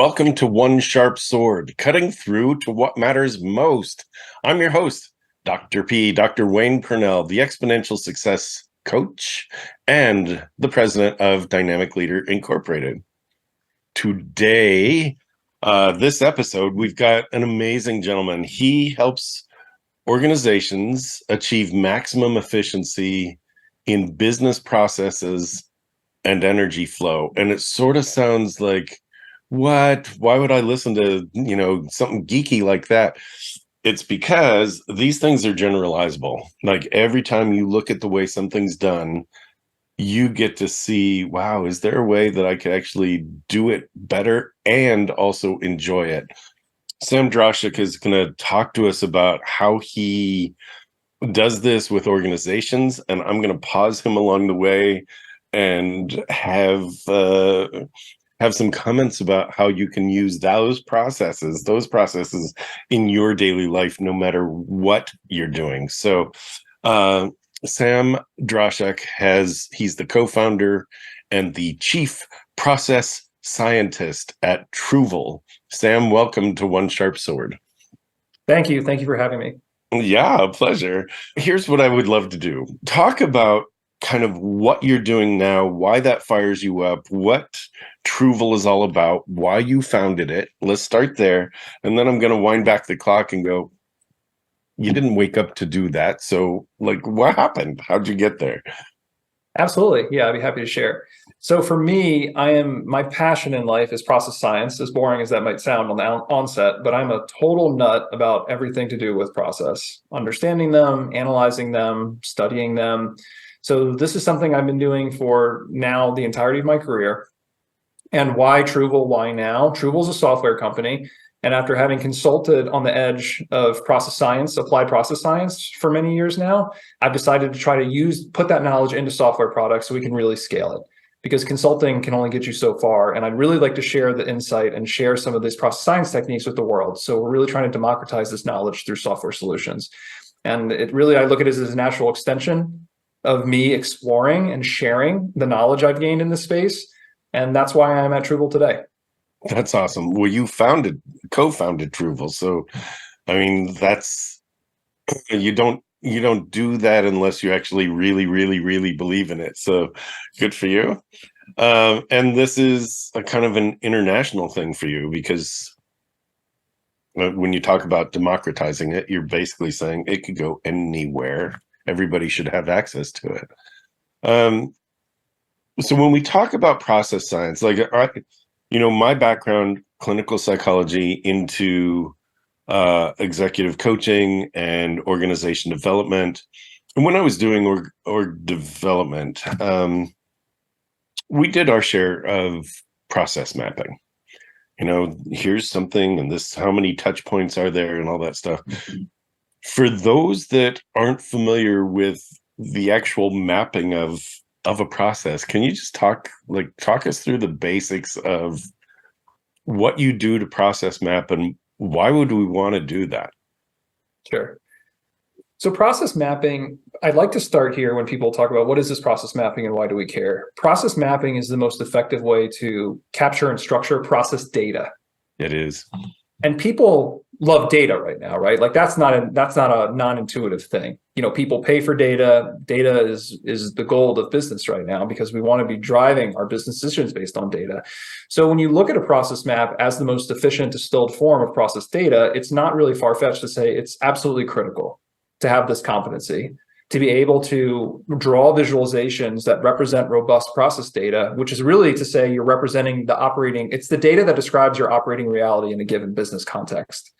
Welcome to One Sharp Sword, cutting through to what matters most. I'm your host, Dr. P, Dr. Wayne Pernell, the Exponential Success Coach and the president of Dynamic Leader Incorporated. Today, this episode, we've got an amazing gentleman. He helps organizations achieve maximum efficiency in business processes and energy flow. And it sort of sounds like, what? Why would I listen to, something geeky like that? It's because these things are generalizable. Like every time you look at the way something's done, you get to see, wow, is there a way that I could actually do it better and also enjoy it? Sam Drauschak is going to talk to us about how he does this with organizations, and I'm going to pause him along the way and have some comments about how you can use those processes in your daily life, no matter what you're doing. So Sam Drauschak he's the co-founder and the chief process scientist at Truval. Sam, welcome to One Sharp Sword. Thank you. Thank you for having me. Yeah, a pleasure. Here's what I would love to do. Talk about kind of what you're doing now, why that fires you up, what Truval is all about, why you founded it. Let's start there. And then I'm going to wind back the clock and go, you didn't wake up to do that. So what happened? How'd you get there? Absolutely. Yeah, I'd be happy to share. So for me, my passion in life is process science, as boring as that might sound on the onset, but I'm a total nut about everything to do with process, understanding them, analyzing them, studying them. So this is something I've been doing for now the entirety of my career. And why Truval? Why now? Truval's a software company. And after having consulted on the edge of process science, applied process science for many years now, I've decided to try to put that knowledge into software products so we can really scale it. Because consulting can only get you so far. And I'd really like to share the insight and share some of these process science techniques with the world. So we're really trying to democratize this knowledge through software solutions. And I look at it as a natural extension of me exploring and sharing the knowledge I've gained in this space. And that's why I'm at Truval today. That's awesome. Well, you co-founded Truval. So, I mean, you don't do that unless you actually really, really, really believe in it. So good for you. And this is a kind of an international thing for you, because when you talk about democratizing it, you're basically saying it could go anywhere. Everybody should have access to it. So when we talk about process science, my background, clinical psychology into executive coaching and organization development. And when I was doing org development, we did our share of process mapping. Here's something and this, how many touch points are there and all that stuff. For those that aren't familiar with the actual mapping of a process, can you just talk us through the basics of what you do to process map and why would we want to do that? Sure. So process mapping, I'd like to start here when people talk about what is this process mapping and why do we care? Process mapping is the most effective way to capture and structure process data. It is. And people love data right now, right? That's not a non-intuitive thing. People pay for data. Data is the gold of business right now because we want to be driving our business decisions based on data. So when you look at a process map as the most efficient distilled form of process data, it's not really far-fetched to say it's absolutely critical to have this competency, to be able to draw visualizations that represent robust process data, which is really to say you're representing it's the data that describes your operating reality in a given business context.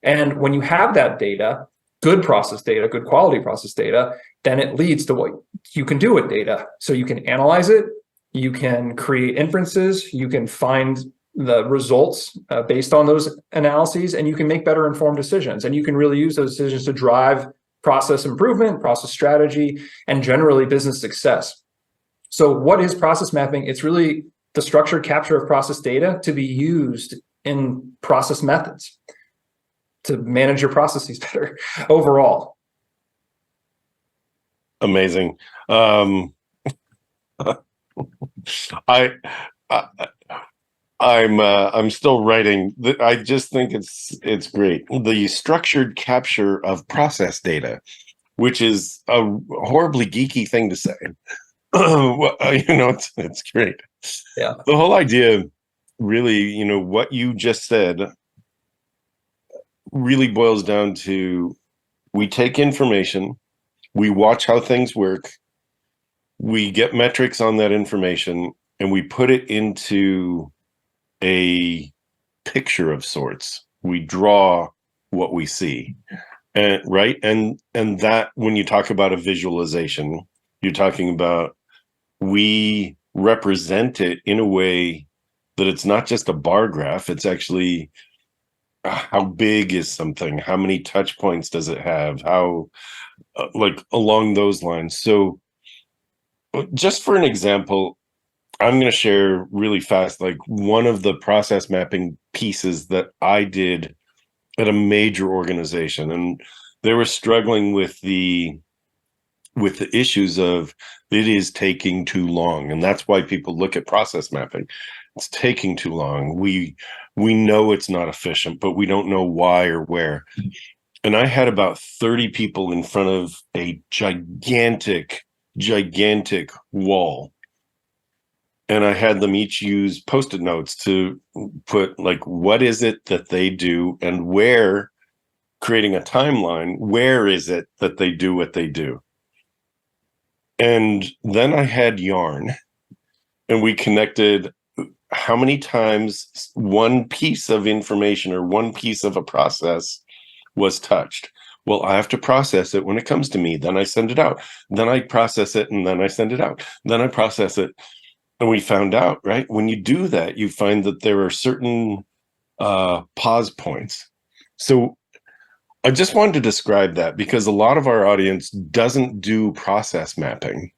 And when you have that data, good process data, good quality process data, then it leads to what you can do with data. So you can analyze it, you can create inferences, you can find the results based on those analyses, and you can make better informed decisions. And you can really use those decisions to drive process improvement, process strategy, and generally business success. So what is process mapping? It's really the structured capture of process data to be used in process methods to manage your processes better overall. Amazing. I I'm still writing. I just think it's great. The structured capture of process data, which is a horribly geeky thing to say. Well, it's great. Yeah. The whole idea, really, what you just said, really boils down to we take information, we watch how things work, we get metrics on that information, and we put it into a picture of sorts. We draw what we see. And right. And that, when you talk about a visualization, you're talking about, we represent it in a way that it's not just a bar graph, it's actually how big is something, how many touch points does it have, how like along those lines. So just for an example, I'm going to share really fast, like one of the process mapping pieces that I did at a major organization, and they were struggling with the issues of, it is taking too long, and that's why people look at process mapping. It's taking too long. We know it's not efficient, but we don't know why or where. And I had about 30 people in front of a gigantic wall, and I had them each use Post-it notes to put, like, what is it that they do, and where, creating a timeline, where is it that they do what they do. And then I had yarn, and we connected how many times one piece of information or one piece of a process was touched. Well, I have to process it when it comes to me. Then I send it out. Then I process it, and then I send it out. Then I process it. And we found out, right, when you do that, you find that there are certain pause points. So I just wanted to describe that, because a lot of our audience doesn't do process mapping.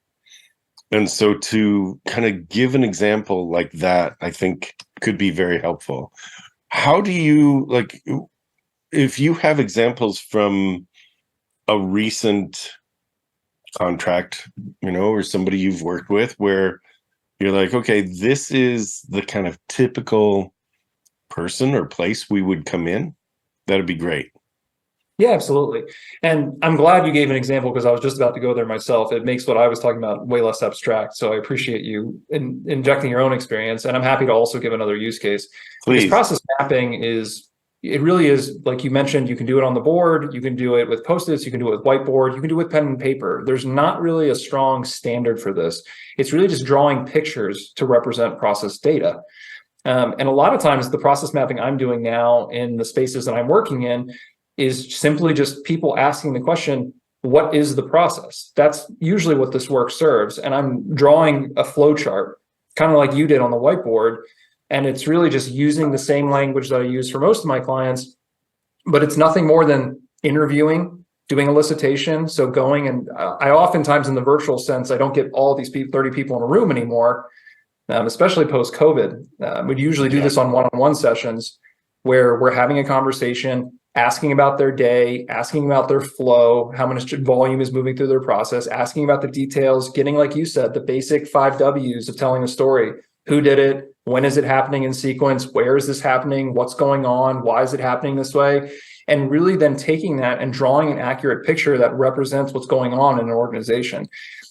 And so to kind of give an example like that, I think could be very helpful. How do you, like, if you have examples from a recent contract, or somebody you've worked with, where you're like, okay, this is the kind of typical person or place we would come in, that'd be great. Yeah, absolutely. And I'm glad you gave an example, because I was just about to go there myself. It makes what I was talking about way less abstract. So I appreciate you injecting your own experience. And I'm happy to also give another use case. Because Please. process mapping it really is, like you mentioned, you can do it on the board, you can do it with Post-its, you can do it with whiteboard, you can do it with pen and paper. There's not really a strong standard for this. It's really just drawing pictures to represent process data. And a lot of times the process mapping I'm doing now in the spaces that I'm working in is simply just people asking the question, what is the process? That's usually what this work serves. And I'm drawing a flow chart, kind of like you did on the whiteboard. And it's really just using the same language that I use for most of my clients, but it's nothing more than interviewing, doing elicitation. So going, and I oftentimes, in the virtual sense, I don't get all these 30 people in a room anymore, especially post-COVID. We'd usually do this on one-on-one sessions where we're having a conversation, asking about their day, asking about their flow, how much volume is moving through their process, asking about the details, getting, like you said, the basic 5 W's of telling a story. Who did it? When is it happening in sequence? Where is this happening? What's going on? Why is it happening this way? And really then taking that and drawing an accurate picture that represents what's going on in an organization.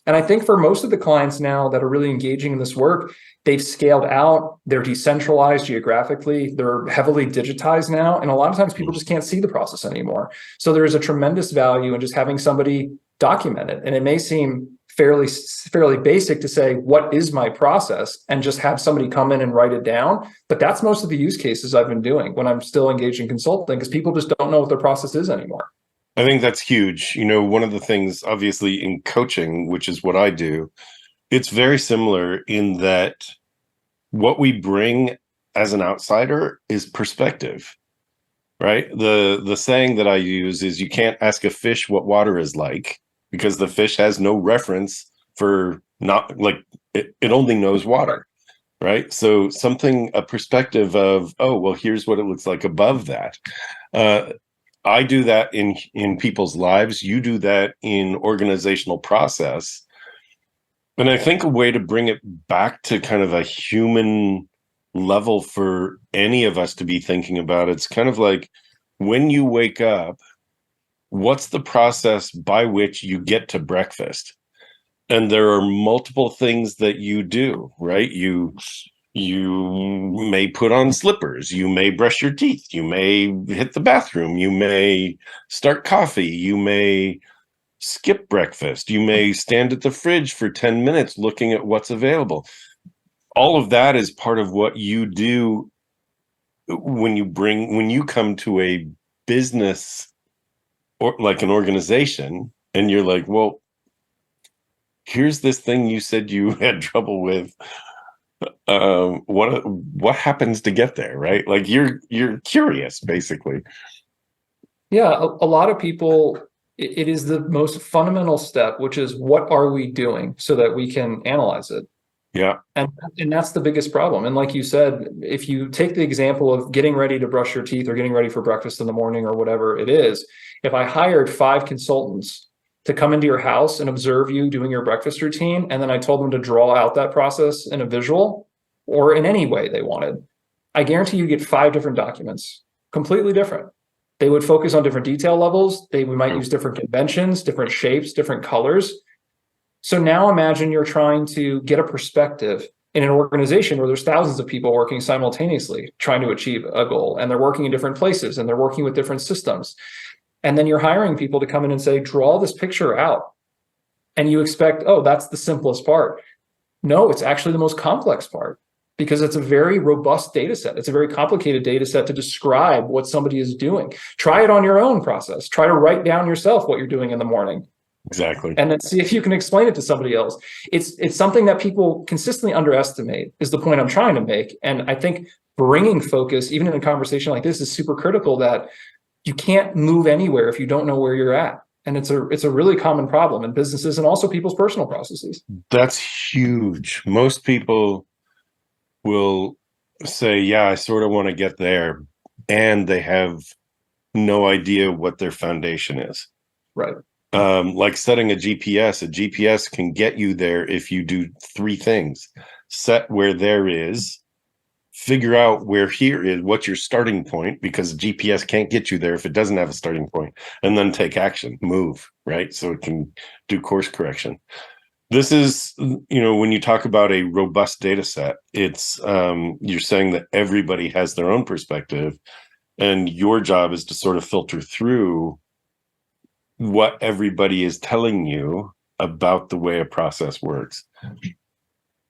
And I think for most of the clients now that are really engaging in this work, they've scaled out, they're decentralized geographically, they're heavily digitized now. And a lot of times people just can't see the process anymore. So there is a tremendous value in just having somebody document it. And it may seem fairly basic to say, what is my process? And just have somebody come in and write it down. But that's most of the use cases I've been doing when I'm still engaged in consulting, because people just don't know what their process is anymore. I think that's huge. One of the things, obviously, in coaching, which is what I do, it's very similar in that what we bring as an outsider is perspective, right? The saying that I use is, you can't ask a fish what water is like, because the fish has no reference for, not like, it only knows water, right? So a perspective of, oh, well, here's what it looks like above that. I do that in people's lives. You do that in organizational process. And I think a way to bring it back to kind of a human level for any of us to be thinking about. It's kind of like when you wake up, what's the process by which you get to breakfast? And there are multiple things that you do, right? You may put on slippers, you may brush your teeth, you may hit the bathroom, you may start coffee, you may skip breakfast, you may stand at the fridge for 10 minutes looking at what's available. All of that is part of what you do when you come to a business or like an organization, and you're like, well, here's this thing you said you had trouble with. What happens to get there, right? Like you're curious, basically. Yeah, a lot of people, it is the most fundamental step, which is what are we doing so that we can analyze it? Yeah. And that's the biggest problem. And like you said, if you take the example of getting ready to brush your teeth or getting ready for breakfast in the morning or whatever it is, if I hired 5 consultants to come into your house and observe you doing your breakfast routine, and then I told them to draw out that process in a visual or in any way they wanted, I guarantee you get 5 different documents, completely different. They would focus on different detail levels. We might use different conventions, different shapes, different colors. So now imagine you're trying to get a perspective in an organization where there's thousands of people working simultaneously trying to achieve a goal, and they're working in different places and they're working with different systems. And then you're hiring people to come in and say, draw this picture out. And you expect, oh, that's the simplest part. No, it's actually the most complex part, because it's a very robust data set. It's a very complicated data set to describe what somebody is doing. Try it on your own process. Try to write down yourself what you're doing in the morning. Exactly. And then see if you can explain it to somebody else. It's something that people consistently underestimate, is the point I'm trying to make. And I think bringing focus, even in a conversation like this, is super critical, that you can't move anywhere if you don't know where you're at. And it's a really common problem in businesses and also people's personal processes. That's huge. Most people will say, yeah, I sort of want to get there, and they have no idea what their foundation is. Right. Like setting a GPS can get you there if you do 3 things: set where there is, figure out where here is, what's your starting point, because GPS can't get you there if it doesn't have a starting point, and then take action, move, right? So it can do course correction. This is, when you talk about a robust data set, it's you're saying that everybody has their own perspective, and your job is to sort of filter through what everybody is telling you about the way a process works.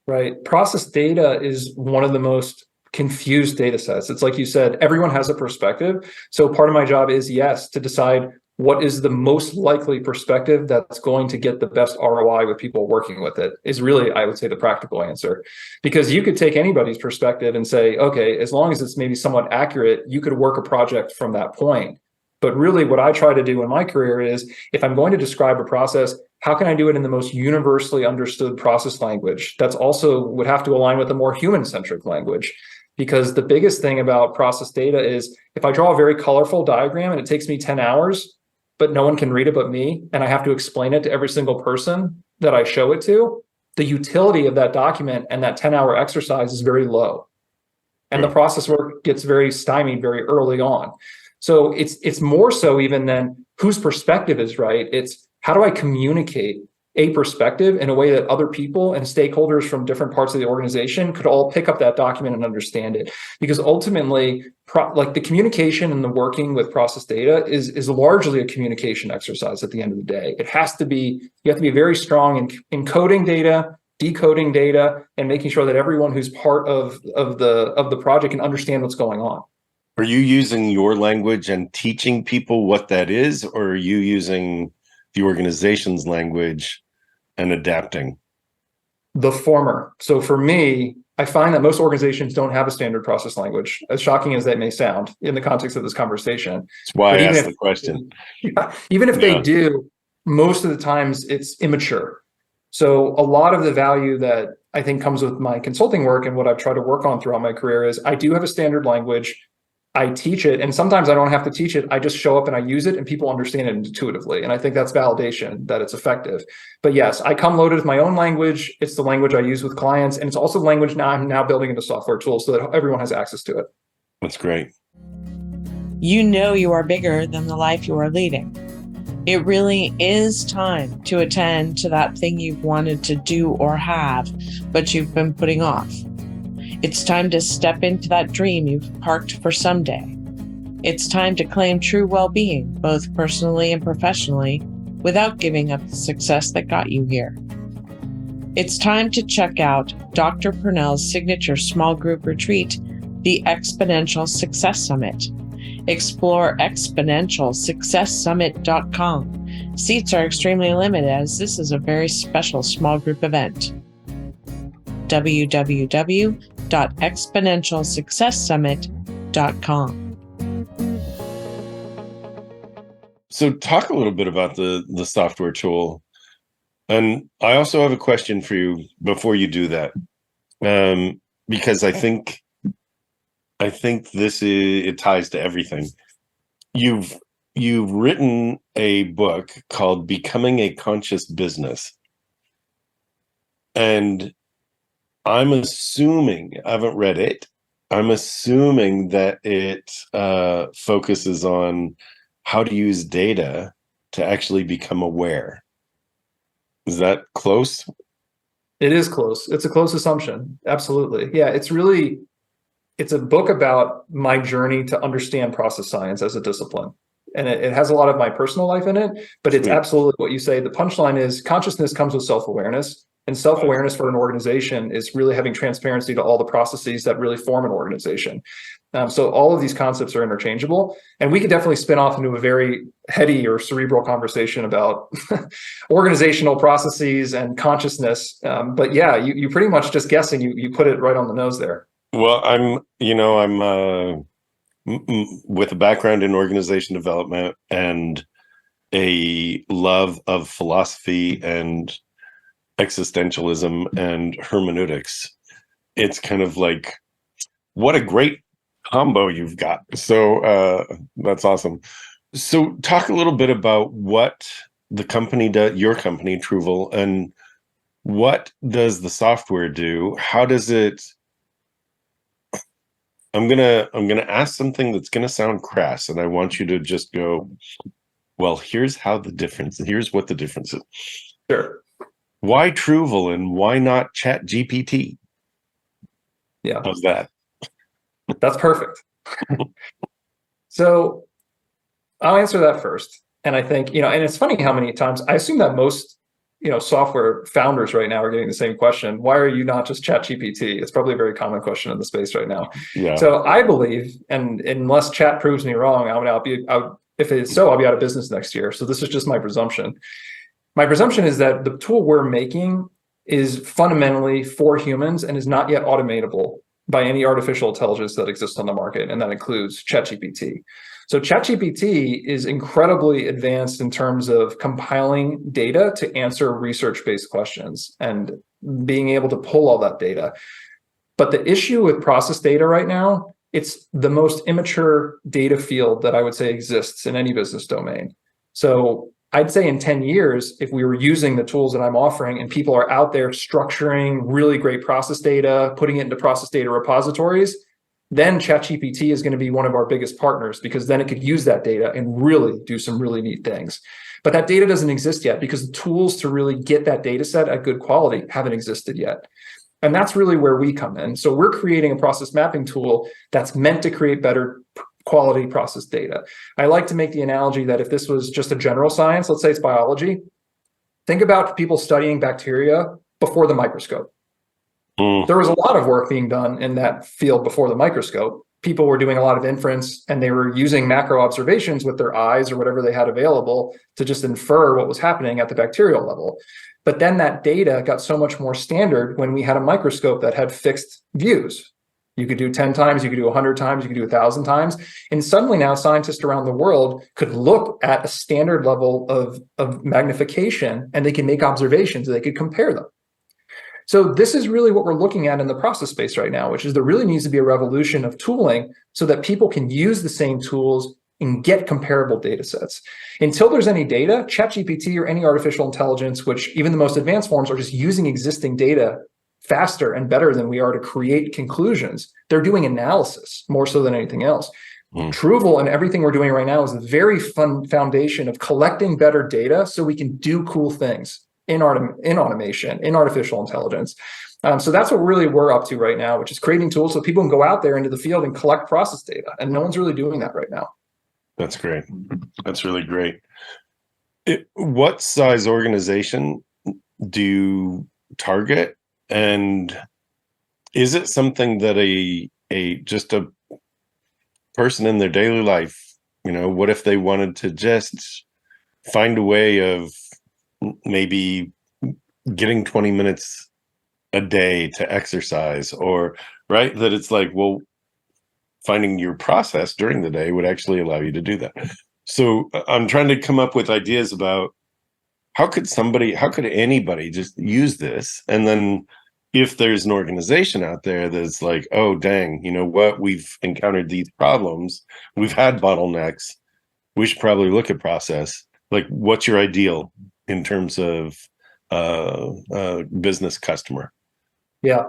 Right. Process data is one of the most confused data sets. It's like you said, everyone has a perspective. So part of my job is, yes, to decide what is the most likely perspective that's going to get the best ROI with people working with it, is really, I would say, the practical answer. Because you could take anybody's perspective and say, okay, as long as it's maybe somewhat accurate, you could work a project from that point. But really what I try to do in my career is, if I'm going to describe a process, how can I do it in the most universally understood process language that's also would have to align with a more human-centric language? Because the biggest thing about process data is, if I draw a very colorful diagram and it takes me 10 hours, but no one can read it but me, and I have to explain it to every single person that I show it to, the utility of that document and that 10-hour exercise is very low. And the process work gets very stymied very early on. So it's more so even than whose perspective is right. It's how do I communicate a perspective in a way that other people and stakeholders from different parts of the organization could all pick up that document and understand it. Because ultimately, like the communication and the working with process data is largely a communication exercise at the end of the day. It has to be, you have to be very strong in encoding data, decoding data, and making sure that everyone who's part of the project can understand what's going on. Are you using your language and teaching people what that is, or are you using the organization's language and adapting? The former. So for me, I find that most organizations don't have a standard process language, as shocking as that may sound in the context of this conversation. That's why I asked the question. Even if they do, most of the times it's immature. So a lot of the value that I think comes with my consulting work and what I've tried to work on throughout my career is, I do have a standard language. I teach it, and sometimes I don't have to teach it. I just show up and I use it, and people understand it intuitively. And I think that's validation that it's effective. But yes, I come loaded with my own language. It's the language I use with clients, and it's also the language now I'm now building into software tools so that everyone has access to it. That's great. You know you are bigger than the life you are leading. It really is time to attend to that thing you've wanted to do or have, but you've been putting off. It's time to step into that dream you've parked for someday. It's time to claim true well-being, both personally and professionally, without giving up the success that got you here. It's time to check out Dr. Pernell's signature small group retreat, the Exponential Success Summit. Explore exponentialsuccesssummit.com. Seats are extremely limited as this is a very special small group event. www.exponentialsuccesssummit.com. So talk a little bit about the software tool. And I also have a question for you before you do that. Because I think it ties to everything. You've written a book called Becoming a Conscious Business. And I'm assuming, I haven't read it, I'm assuming that it focuses on how to use data to actually become aware. Is that close? It is close. It's a close assumption. Absolutely. Yeah, it's a book about my journey to understand process science as a discipline. And it has a lot of my personal life in it, but it's absolutely what you say. The punchline is consciousness comes with self-awareness. And self-awareness for an organization is really having transparency to all the processes that really form an organization. So all of these concepts are interchangeable, and we could definitely spin off into a very heady or cerebral conversation about organizational processes and consciousness. But yeah, you pretty much just guessing, you put it right on the nose there. Well, I'm with a background in organization development and a love of philosophy and existentialism and hermeneutics. It's kind of like, what a great combo you've got. So that's awesome. So talk a little bit about what the company does, your company, Truval, and what does the software do? How does it? I'm gonna ask something that's gonna sound crass, and I want you to just go, well, here's what the difference is. Sure. Why Truval and why not ChatGPT? Yeah. How's that? That's perfect. So I'll answer that first. And I think, and it's funny how many times I assume that most, software founders right now are getting the same question. Why are you not just ChatGPT? It's probably a very common question in the space right now. Yeah. So I believe, and unless chat proves me wrong, if it is so, I'll be out of business next year. So this is just my presumption. My presumption is that the tool we're making is fundamentally for humans and is not yet automatable by any artificial intelligence that exists on the market, and that includes ChatGPT. So ChatGPT is incredibly advanced in terms of compiling data to answer research-based questions and being able to pull all that data. But the issue with process data right now, it's the most immature data field that I would say exists in any business domain. So I'd say in 10 years, if we were using the tools that I'm offering and people are out there structuring really great process data, putting it into process data repositories, then ChatGPT is going to be one of our biggest partners, because then it could use that data and really do some really neat things. But that data doesn't exist yet because the tools to really get that data set at good quality haven't existed yet. And that's really where we come in. So we're creating a process mapping tool that's meant to create better quality process data. I like to make the analogy that if this was just a general science, let's say it's biology, think about people studying bacteria before the microscope. There was a lot of work being done in that field before the microscope. People were doing a lot of inference, and they were using macro observations with their eyes or whatever they had available to just infer what was happening at the bacterial level. But then that data got so much more standard when we had a microscope that had fixed views. You could do 10 times, you could do 100 times, you could do 1,000 times. And suddenly now scientists around the world could look at a standard level of magnification, and they can make observations, they could compare them. So this is really what we're looking at in the process space right now, which is there really needs to be a revolution of tooling so that people can use the same tools and get comparable data sets. Until there's any data, ChatGPT or any artificial intelligence, which even the most advanced forms are just using existing data faster and better than we are to create conclusions. They're doing analysis more so than anything else. Truval and everything we're doing right now is a very fun foundation of collecting better data so we can do cool things in automation, in artificial intelligence. So that's what really we're up to right now, which is creating tools so people can go out there into the field and collect process data. And no one's really doing that right now. That's great. That's really great. What size organization do you target? And is it something that just a person in their daily life, what if they wanted to just find a way of maybe getting 20 minutes a day to exercise, or right, that it's like, well, finding your process during the day would actually allow you to do that. So I'm trying to come up with ideas about how could anybody just use this? And then if there's an organization out there that's like, oh, dang, you know what? We've encountered these problems. We've had bottlenecks. We should probably look at process. Like, what's your ideal in terms of business customer? Yeah.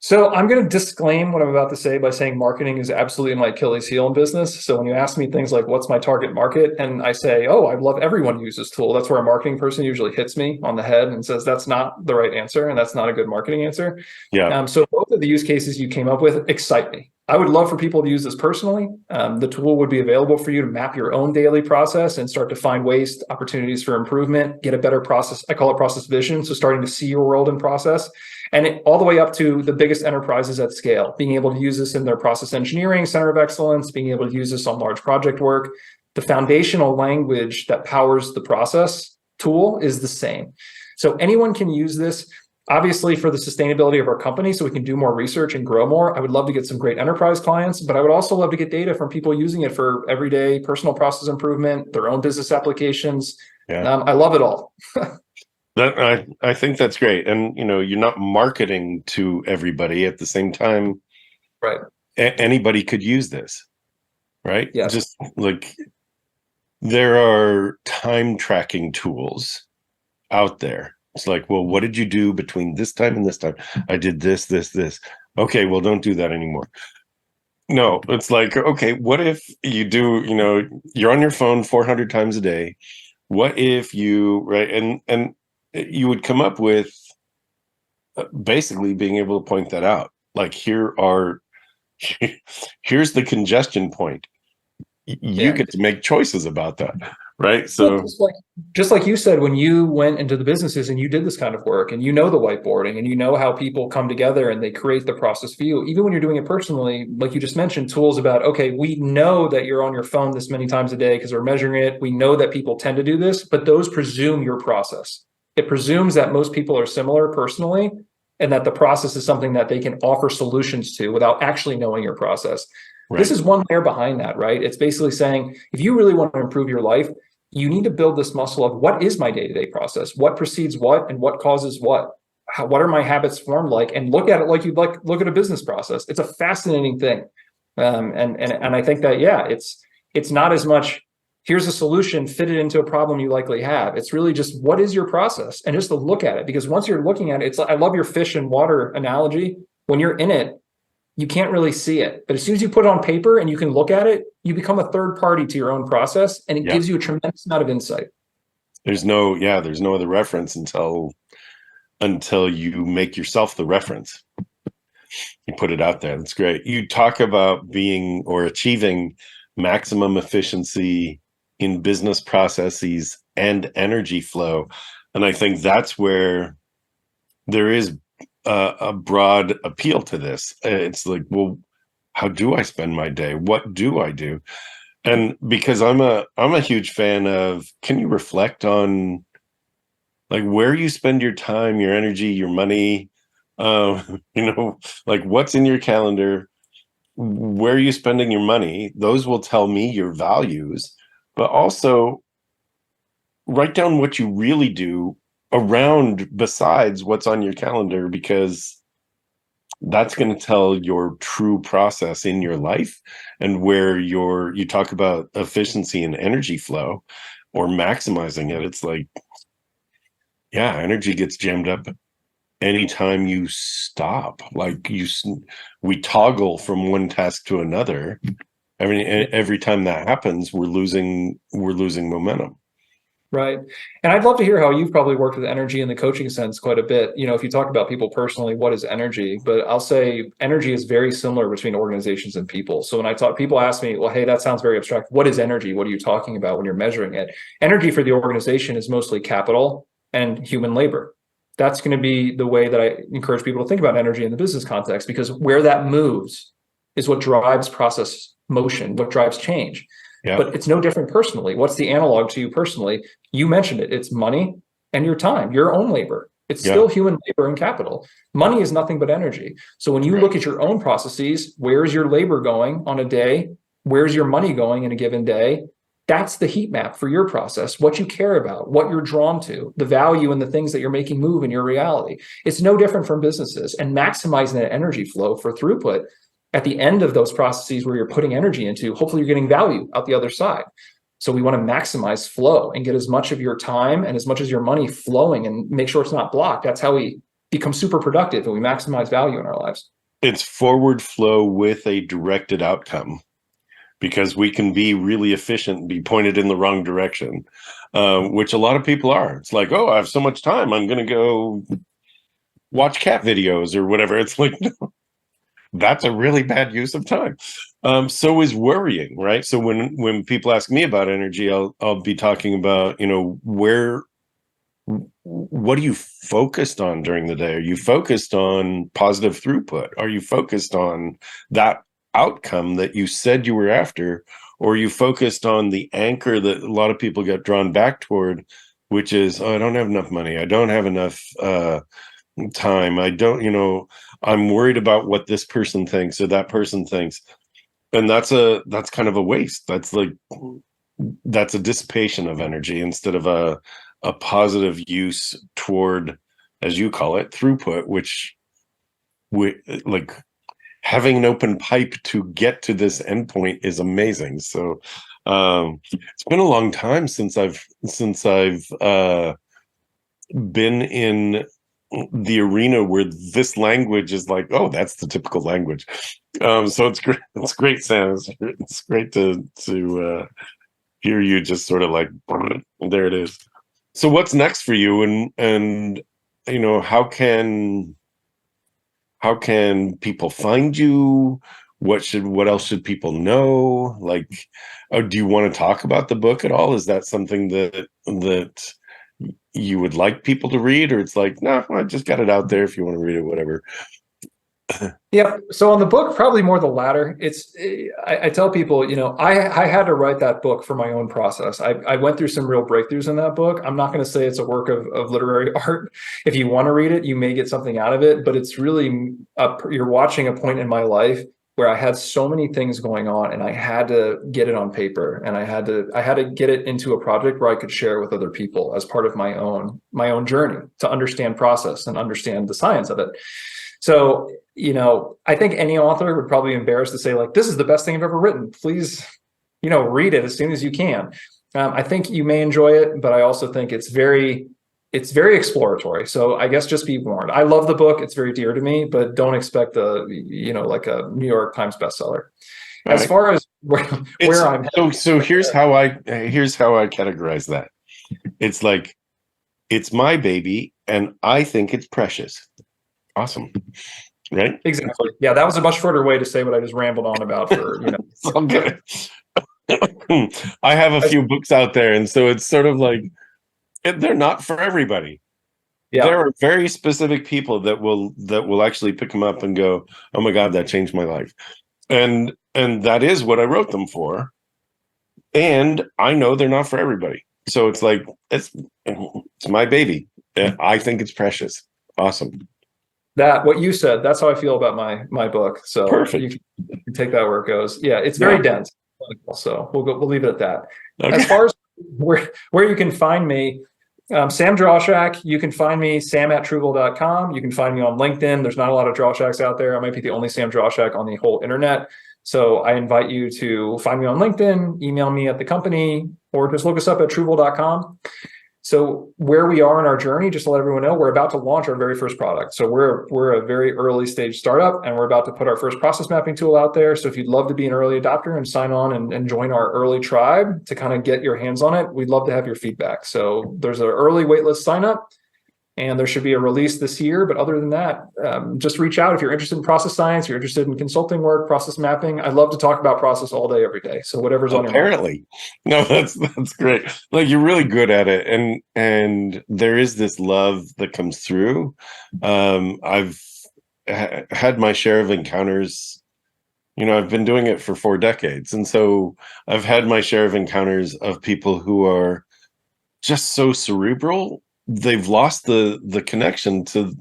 So I'm going to disclaim what I'm about to say by saying marketing is absolutely my Achilles heel in business. So when you ask me things like, what's my target market? And I say, oh, I'd love everyone to use this tool. That's where a marketing person usually hits me on the head and says, that's not the right answer. And that's not a good marketing answer. Yeah. So both of the use cases you came up with excite me. I would love for people to use this personally. The tool would be available for you to map your own daily process and start to find ways, opportunities for improvement, get a better process. I call it process vision. So starting to see your world in process. And all the way up to the biggest enterprises at scale, being able to use this in their process engineering center of excellence, being able to use this on large project work. The foundational language that powers the process tool is the same. So anyone can use this, obviously, for the sustainability of our company, so we can do more research and grow more. I would love to get some great enterprise clients, but I would also love to get data from people using it for everyday personal process improvement, their own business applications. Yeah. I love it all. I think that's great. And, you're not marketing to everybody at the same time. Right. Anybody could use this, right? Yes. Just like there are time tracking tools out there. It's like, well, what did you do between this time and this time? I did this, this, this. Okay, well, don't do that anymore. No, it's like, okay, what if you do, you're on your phone 400 times a day. What if you, right? And you would come up with basically being able to point that out. Like, here's the congestion point. You get to make choices about that, right? So just like you said, when you went into the businesses and you did this kind of work and the whiteboarding and how people come together and they create the process for you, even when you're doing it personally, like you just mentioned, tools about, okay, we know that you're on your phone this many times a day because we're measuring it. We know that people tend to do this, but those presume your process. It presumes that most people are similar personally and that the process is something that they can offer solutions to without actually knowing your process. Right. This is one layer behind that, right? It's basically saying, if you really want to improve your life, you need to build this muscle of what is my day-to-day process? What precedes what and what causes what? What are my habits formed like? And look at it like you'd look at a business process. It's a fascinating thing. And I think that, yeah, it's not as much, here's a solution, fit it into a problem you likely have. It's really just, what is your process? And just to look at it, because once you're looking at it, it's like, I love your fish and water analogy. When you're in it, you can't really see it. But as soon as you put it on paper and you can look at it, you become a third party to your own process, and it gives you a tremendous amount of insight. There's no other reference until you make yourself the reference. You put it out there. That's great. You talk about being or achieving maximum efficiency in business processes and energy flow. And I think that's where there is a broad appeal to this. It's like, well, how do I spend my day? What do I do? And because I'm a huge fan of, can you reflect on like where you spend your time, your energy, your money, like what's in your calendar, where are you spending your money? Those will tell me your values, but also write down what you really do around besides what's on your calendar, because that's going to tell your true process in your life, and where you talk about efficiency and energy flow or maximizing it. It's like, yeah, energy gets jammed up anytime you stop. Like we toggle from one task to another. I mean, every time that happens, we're losing momentum. Right. And I'd love to hear how you've probably worked with energy in the coaching sense quite a bit. You know, if you talk about people personally, what is energy? But I'll say energy is very similar between organizations and people. So when I talk, people ask me, well, hey, that sounds very abstract. What is energy? What are you talking about when you're measuring it? Energy for the organization is mostly capital and human labor. That's going to be the way that I encourage people to think about energy in the business context, because where that moves is what drives process motion, what drives change. Yeah. But it's no different personally. What's the analog to you personally? You mentioned it. It's money and your time, your own labor. It's still human labor and capital. Money is nothing but energy. So when you look at your own processes, where's your labor going on a day? Where's your money going in a given day? That's the heat map for your process, what you care about, what you're drawn to, the value and the things that you're making move in your reality. It's no different from businesses, and maximizing that energy flow for throughput at the end of those processes where you're putting energy into, hopefully you're getting value out the other side. So we want to maximize flow and get as much of your time and as much as your money flowing and make sure it's not blocked. That's how we become super productive and we maximize value in our lives. It's forward flow with a directed outcome, because we can be really efficient and be pointed in the wrong direction, which a lot of people are. It's like, oh, I have so much time, I'm going to go watch cat videos or whatever. It's like, no, that's a really bad use of time. So is worrying, right? So when people ask me about energy, I'll be talking about, you know, what are you focused on during the day? Are you focused on positive throughput? Are you focused on that outcome that you said you were after? Or are you focused on the anchor that a lot of people get drawn back toward, which is, oh, I don't have enough money, I don't have enough time, I don't, you know, I'm worried about what this person thinks or that person thinks. And that's kind of a waste. That's a dissipation of energy instead of a positive use toward, as you call it, throughput, which like having an open pipe to get to this endpoint is amazing. So it's been a long time since I've been in the arena where this language is like, oh, that's the typical language. So it's great. It's great, Sam. It's great to hear you just sort of like, there it is. So what's next for you? And you know, how can people find you? What else should people know? Like, do you want to talk about the book at all? Is that something that you would like people to read, or it's like, no, I just got it out there. If you want to read it, whatever. Yeah. So on the book, probably more the latter. I tell people, you know, I had to write that book for my own process. I went through some real breakthroughs in that book. I'm not going to say it's a work of literary art. If you want to read it, you may get something out of it, but it's really, you're watching a point in my life where I had so many things going on and I had to get it on paper, and I had to get it into a project where I could share with other people as part of my own journey to understand process and understand the science of it. So, you know, I think any author would probably be embarrassed to say, like, this is the best thing I've ever written. Please, you know, read it as soon as you can. I think you may enjoy it, but I also think it's very exploratory. So I guess just be warned. I love the book. It's very dear to me, but don't expect like a New York Times bestseller. As far as where I'm headed. So here's how I categorize that. It's like, it's my baby and I think it's precious. Awesome. Right? Exactly. Yeah, that was a much shorter way to say what I just rambled on about for, you know. It's all good. I have a few books out there, and so it's sort of like, they're not for everybody. Yeah. There are very specific people that will actually pick them up and go, oh my God, that changed my life. And that is what I wrote them for. And I know they're not for everybody. So it's like, it's my baby. And I think it's precious. Awesome. That, what you said, that's how I feel about my book. So perfect. You can take that where it goes. Yeah, it's very dense. So we'll leave it at that. Okay. As far as where you can find me, Sam Drauschak. You can find me, sam@trueval.com. You can find me on LinkedIn. There's not a lot of Drauschaks out there. I might be the only Sam Drauschak on the whole internet. So I invite you to find me on LinkedIn, email me at the company, or just look us up at trueval.com. So where we are in our journey, just to let everyone know, we're about to launch our very first product. So we're a very early stage startup, and we're about to put our first process mapping tool out there. So if you'd love to be an early adopter and sign on and join our early tribe to kind of get your hands on it, we'd love to have your feedback. So there's an early waitlist sign up, and there should be a release this year. But other than that, just reach out if you're interested in process science, you're interested in consulting work, process mapping. I love to talk about process all day, every day. So whatever's on your mind. Apparently. No, that's great. Like, you're really good at it, and there is this love that comes through. I've had my share of encounters. I've been doing it for 4 decades, and so I've had my share of encounters of people who are just so cerebral. They've lost the connection to,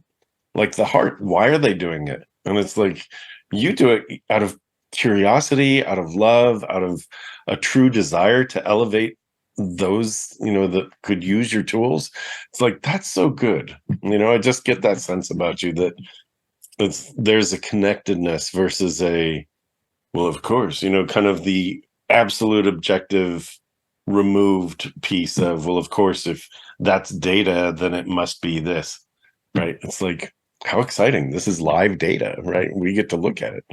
like, the heart. Why are they doing it? And it's like, you do it out of curiosity, out of love, out of a true desire to elevate those that could use your tools. It's like, that's so good. I just get that sense about you, that there's a connectedness versus a, well, of course, kind of the absolute objective removed piece of, well, of course, if that's data, then it must be this, right? It's like, how exciting. This is live data, right? We get to look at it.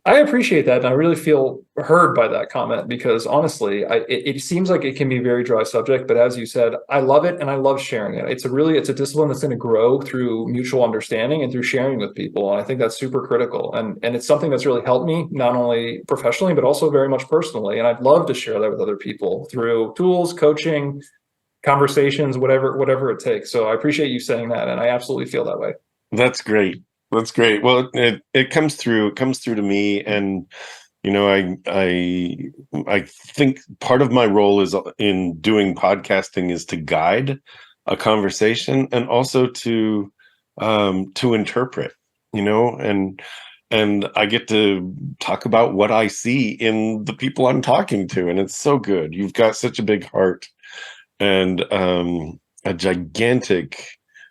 I appreciate that, and I really feel heard by that comment, because honestly, it seems like it can be a very dry subject, but as you said, I love it, and I love sharing it. It's a discipline that's going to grow through mutual understanding and through sharing with people, and I think that's super critical. And it's something that's really helped me, not only professionally but also very much personally. And I'd love to share that with other people through tools, coaching, conversations, whatever it takes. So I appreciate you saying that, and I absolutely feel that way. That's great. That's great. Well, it comes through. It comes through to me, and I think part of my role is in doing podcasting is to guide a conversation, and also to interpret. And I get to talk about what I see in the people I'm talking to, and it's so good. You've got such a big heart, and a gigantic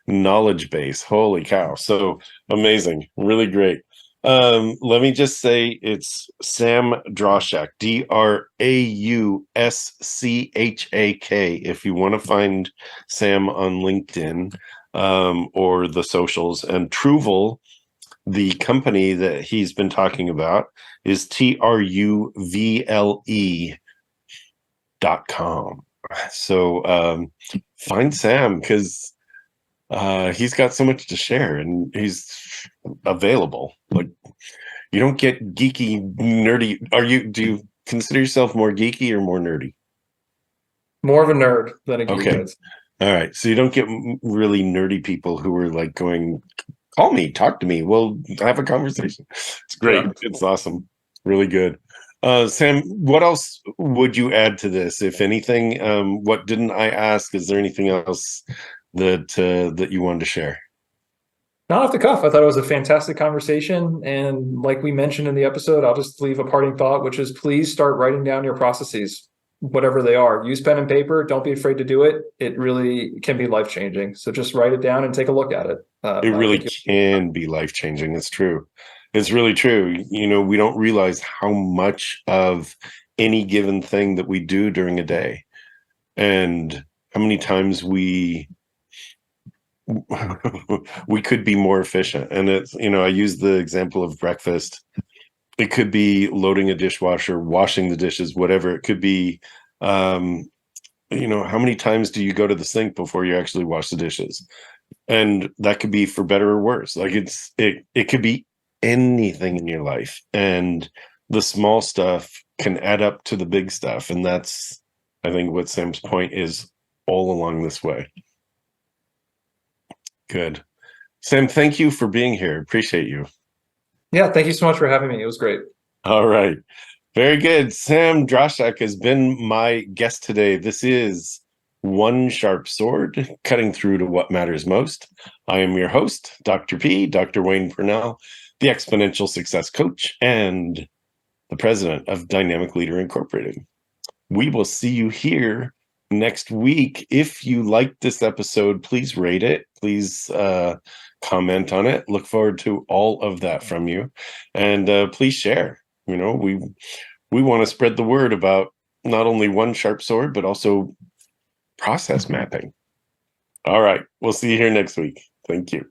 knowledge base. Holy cow. So amazing. Really great. Let me just say, it's Sam Drauschak, Drauschak, if you want to find Sam on LinkedIn, or the socials. And Trueval, the company that he's been talking about, is TRUVLE.com. So find Sam, because he's got so much to share, and he's available. Like, you don't get geeky, nerdy. Do you consider yourself more geeky or more nerdy? More of a nerd than a geek. Okay. All right. So you don't get really nerdy people who are like going, call me, talk to me. We'll have a conversation. It's great. Yeah. It's awesome. Really good. Sam, what else would you add to this, if anything? What didn't I ask? Is there anything else that you wanted to share? Not off the cuff. I thought it was a fantastic conversation. And like we mentioned in the episode, I'll just leave a parting thought, which is, please start writing down your processes, whatever they are. Use pen and paper. Don't be afraid to do it. It really can be life-changing. So just write it down and take a look at it. It really can be life-changing. It's true. It's really true. We don't realize how much of any given thing that we do during a day, and how many times we could be more efficient. And it's, I use the example of breakfast. It could be loading a dishwasher, washing the dishes, whatever. It could be, how many times do you go to the sink before you actually wash the dishes? And that could be for better or worse. Like, it could be anything in your life, and the small stuff can add up to the big stuff. And that's, I think, what Sam's point is all along this way. Good. Sam, thank you for being here. Appreciate you. Yeah, thank you so much for having me. It was great. All right. Very good. Sam Drauschak has been my guest today. This is One Sharp Sword, cutting through to what matters most. I am your host, Dr. P, Dr. Wayne Pernell, the Exponential Success Coach and the president of Dynamic Leader Incorporated. We will see you here next week. If you liked this episode, please rate it. Please comment on it. Look forward to all of that from you. And please share. We want to spread the word about not only one sharp sword, but also process mapping. All right. We'll see you here next week. Thank you.